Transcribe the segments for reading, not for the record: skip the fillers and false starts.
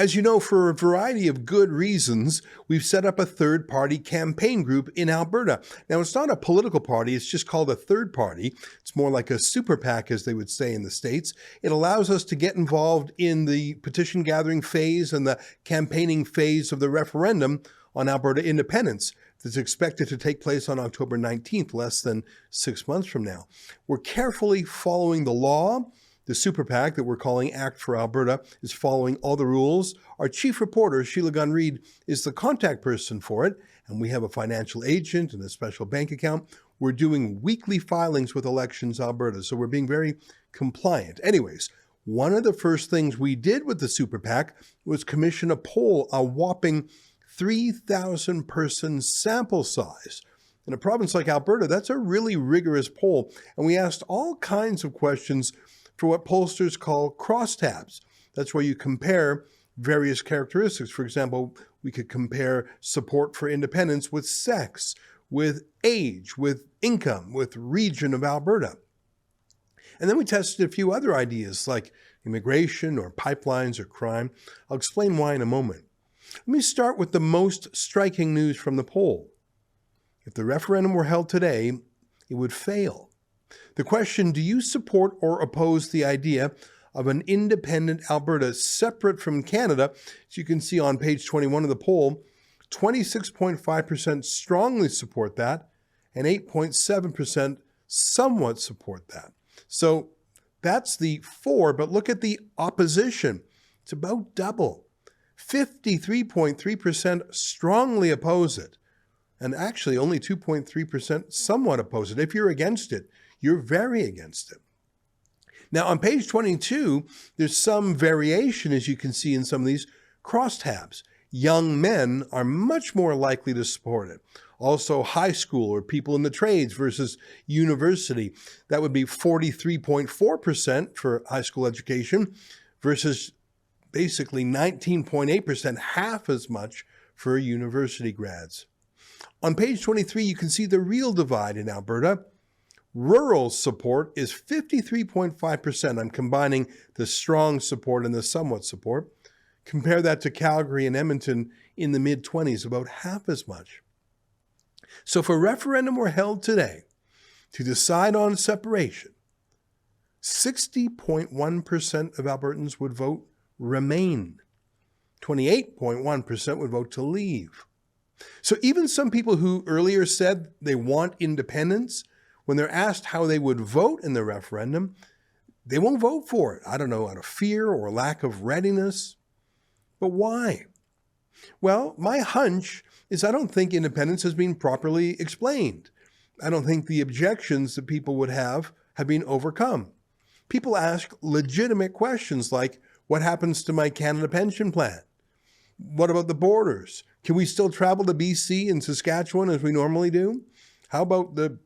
As you know, for a variety of good reasons, we've set up a third-party campaign group in Alberta. Now, it's not a political party, it's just called a third party. It's more like a super PAC, as they would say in the States. It allows us to get involved in the petition gathering phase and the campaigning phase of the referendum on Alberta independence that's expected to take place on October 19th, less than 6 months from now. We're carefully following the law. The super PAC that we're calling Act For Alberta is following all the rules. Our chief reporter, Sheila Gunn-Reid, is the contact person for it, and we have a financial agent and a special bank account. We're doing weekly filings with Elections Alberta, so we're being very compliant. Anyways, one of the first things we did with the super PAC was commission a poll, a whopping 3,000-person sample size. In a province like Alberta, that's a really rigorous poll, and we asked all kinds of questions for what pollsters call crosstabs. That's where you compare various characteristics. For example, we could compare support for independence with sex, with age, with income, with region of Alberta. And then we tested a few other ideas like immigration or pipelines or crime. I'll explain why in a moment. Let me start with the most striking news from the poll. If the referendum were held today, it would fail. The question, do you support or oppose the idea of an independent Alberta separate from Canada? As you can see on page 21 of the poll, 26.5% strongly support that, and 8.7% somewhat support that. So that's the for, but look at the opposition. It's about double. 53.3% strongly oppose it, and actually only 2.3% somewhat oppose it. If you're against it, you're very against it. Now, on page 22, there's some variation, as you can see in some of these crosstabs. Young men are much more likely to support it. Also, high school or people in the trades versus university. That would be 43.4% for high school education versus basically 19.8%, half as much for university grads. On page 23, you can see the real divide in Alberta. Rural support is 53.5%. I'm combining the strong support and the somewhat support. Compare that to Calgary and Edmonton in the mid-20s, about half as much. So if a referendum were held today to decide on separation, 60.1% of Albertans would vote Remain. 28.1% would vote to leave. So even some people who earlier said they want independence, when they're asked how they would vote in the referendum, they won't vote for it. I don't know, out of fear or lack of readiness. But why? Well, my hunch is I don't think independence has been properly explained. I don't think the objections that people would have been overcome. People ask legitimate questions like, what happens to my Canada pension plan? What about the borders? Can we still travel to BC and Saskatchewan as we normally do? How about the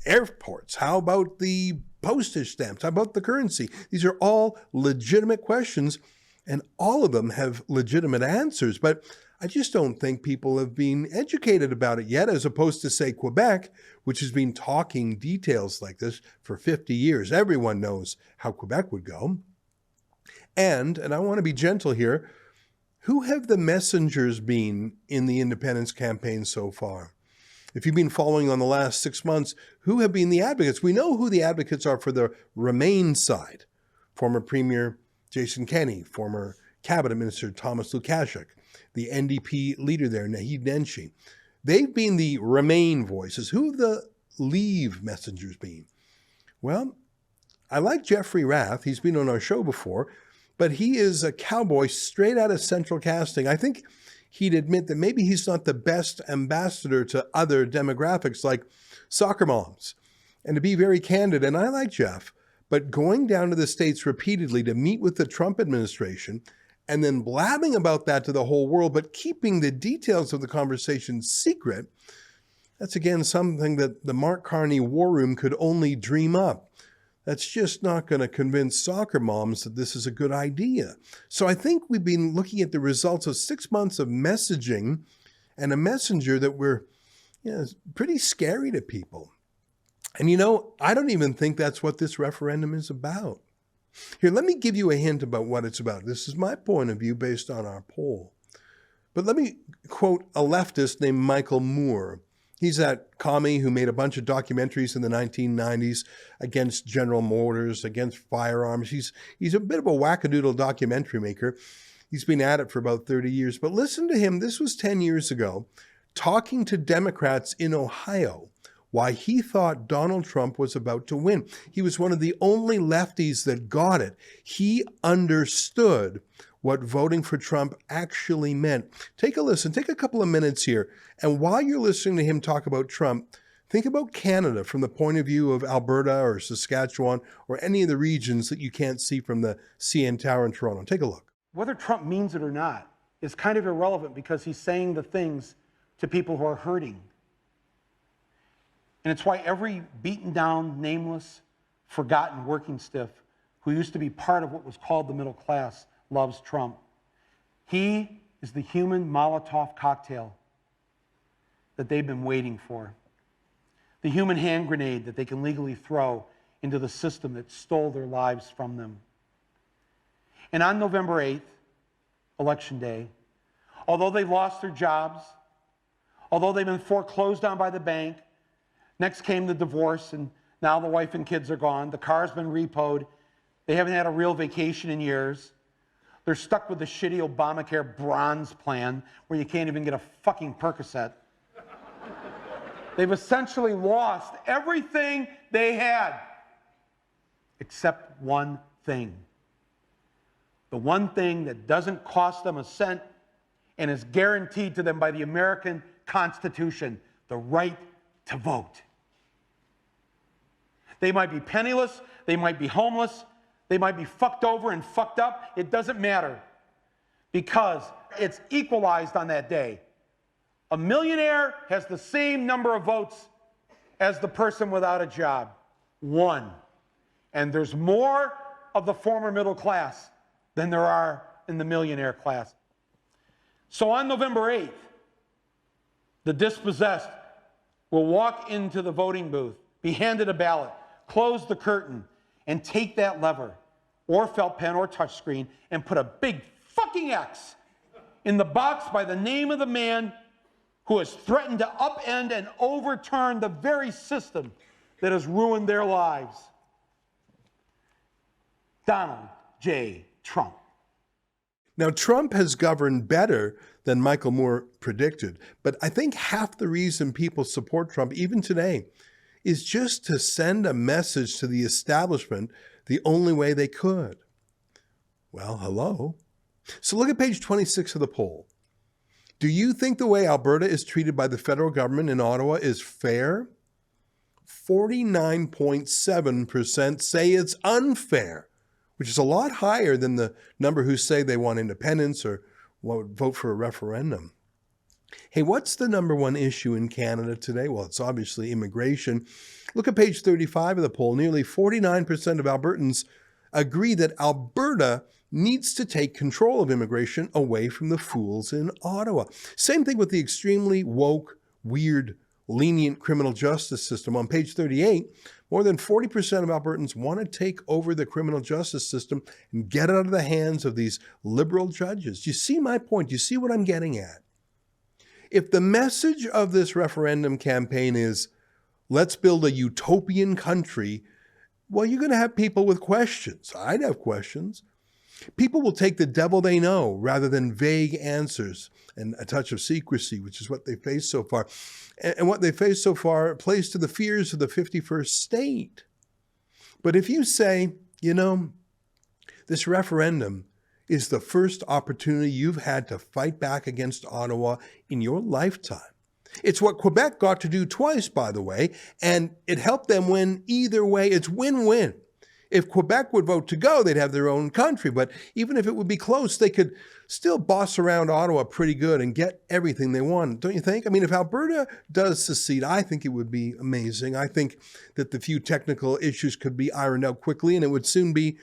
airports? How about the postage stamps? How about the currency? These are all legitimate questions, and all of them have legitimate answers. But I just don't think people have been educated about it yet, as opposed to, say, Quebec, which has been talking details like this for 50 years. Everyone knows how Quebec would go. And I want to be gentle here, who have the messengers been in the independence campaign so far? If you've been following on the last 6 months, who have been the advocates? We know who the advocates are for the Remain side. Former Premier Jason Kenney, former Cabinet Minister Thomas Lukaszuk, the NDP leader there, Naheed Nenshi. They've been the Remain voices. Who have the Leave messengers been? Well, I like Jeffrey Rath. He's been on our show before, but he is a cowboy straight out of Central Casting. I think he'd admit that maybe he's not the best ambassador to other demographics like soccer moms. And to be very candid, and I like Jeff, but going down to the States repeatedly to meet with the Trump administration and then blabbing about that to the whole world, but keeping the details of the conversation secret, that's again something that the Mark Carney War Room could only dream up. That's just not going to convince soccer moms that this is a good idea. So I think we've been looking at the results of 6 months of messaging and a messenger that is pretty scary to people. And I don't even think that's what this referendum is about. Here, let me give you a hint about what it's about. This is my point of view based on our poll. But let me quote a leftist named Michael Moore. He's that commie who made a bunch of documentaries in the 1990s against General Motors, against firearms. He's a bit of a wackadoodle documentary maker. He's been at it for about 30 years. But listen to him, this was 10 years ago, talking to Democrats in Ohio why he thought Donald Trump was about to win. He was one of the only lefties that got it. He understood what voting for Trump actually meant. Take a listen, take a couple of minutes here. And while you're listening to him talk about Trump, think about Canada from the point of view of Alberta or Saskatchewan or any of the regions that you can't see from the CN Tower in Toronto. Take a look. Whether Trump means it or not is kind of irrelevant because he's saying the things to people who are hurting. And it's why every beaten down, nameless, forgotten working stiff who used to be part of what was called the middle class loves Trump. He is the human Molotov cocktail that they've been waiting for. The human hand grenade that they can legally throw into the system that stole their lives from them. And on November 8th, Election Day, although they've lost their jobs, although they've been foreclosed on by the bank, next came the divorce, and now the wife and kids are gone. The car's been repoed. They haven't had a real vacation in years. They're stuck with the shitty Obamacare bronze plan where you can't even get a fucking Percocet. They've essentially lost everything they had, except one thing. The one thing that doesn't cost them a cent and is guaranteed to them by the American Constitution, the right to vote. They might be penniless, they might be homeless, they might be fucked over and fucked up. It doesn't matter because it's equalized on that day. A millionaire has the same number of votes as the person without a job. One. And there's more of the former middle class than there are in the millionaire class. So on November 8th, the dispossessed will walk into the voting booth, be handed a ballot, close the curtain, and take that lever, or felt pen or touchscreen, and put a big fucking X in the box by the name of the man who has threatened to upend and overturn the very system that has ruined their lives. Donald J. Trump. Now, Trump has governed better than Michael Moore predicted, but I think half the reason people support Trump, even today, is just to send a message to the establishment the only way they could. Well, hello. So look at page 26 of the poll. Do you think the way Alberta is treated by the federal government in Ottawa is fair? 49.7% say it's unfair, which is a lot higher than the number who say they want independence or would vote for a referendum. Hey, what's the number one issue in Canada today? Well, it's obviously immigration. Look at page 35 of the poll. Nearly 49% of Albertans agree that Alberta needs to take control of immigration away from the fools in Ottawa. Same thing with the extremely woke, weird, lenient criminal justice system. On page 38, more than 40% of Albertans want to take over the criminal justice system and get it out of the hands of these liberal judges. Do you see my point? Do you see what I'm getting at? If the message of this referendum campaign is, let's build a utopian country, well, you're going to have people with questions. I'd have questions. People will take the devil they know rather than vague answers and a touch of secrecy, which is what they face so far. And what they face so far plays to the fears of the 51st state. But if you say, you know, this referendum is the first opportunity you've had to fight back against Ottawa in your lifetime. It's what Quebec got to do twice, by the way, and it helped them win either way. It's win-win. If Quebec would vote to go, they'd have their own country. But even if it would be close, they could still boss around Ottawa pretty good and get everything they want, don't you think? I mean, if Alberta does secede, I think it would be amazing. I think that the few technical issues could be ironed out quickly, and it would soon be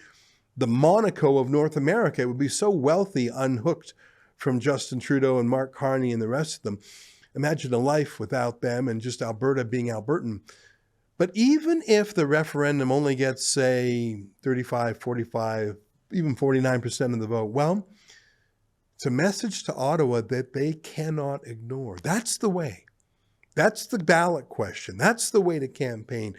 the Monaco of North America. It would be so wealthy, unhooked from Justin Trudeau and Mark Carney and the rest of them. Imagine a life without them and just Alberta being Albertan. But even if the referendum only gets, say, 35, 45, even 49% of the vote, well, it's a message to Ottawa that they cannot ignore. That's the way. That's the ballot question. That's the way to campaign.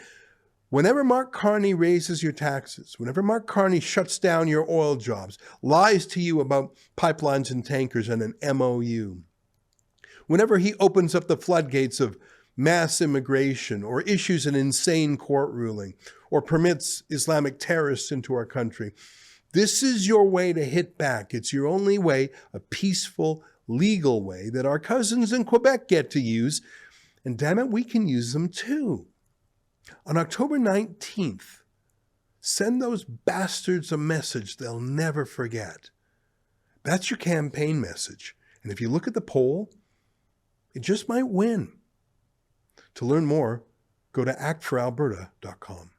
Whenever Mark Carney raises your taxes, whenever Mark Carney shuts down your oil jobs, lies to you about pipelines and tankers and an MOU, whenever he opens up the floodgates of mass immigration or issues an insane court ruling or permits Islamic terrorists into our country, this is your way to hit back. It's your only way, a peaceful, legal way that our cousins in Quebec get to use. And damn it, we can use them too. On October 19th, send those bastards a message they'll never forget. That's your campaign message. And if you look at the poll, it just might win. To learn more, go to actforalberta.com.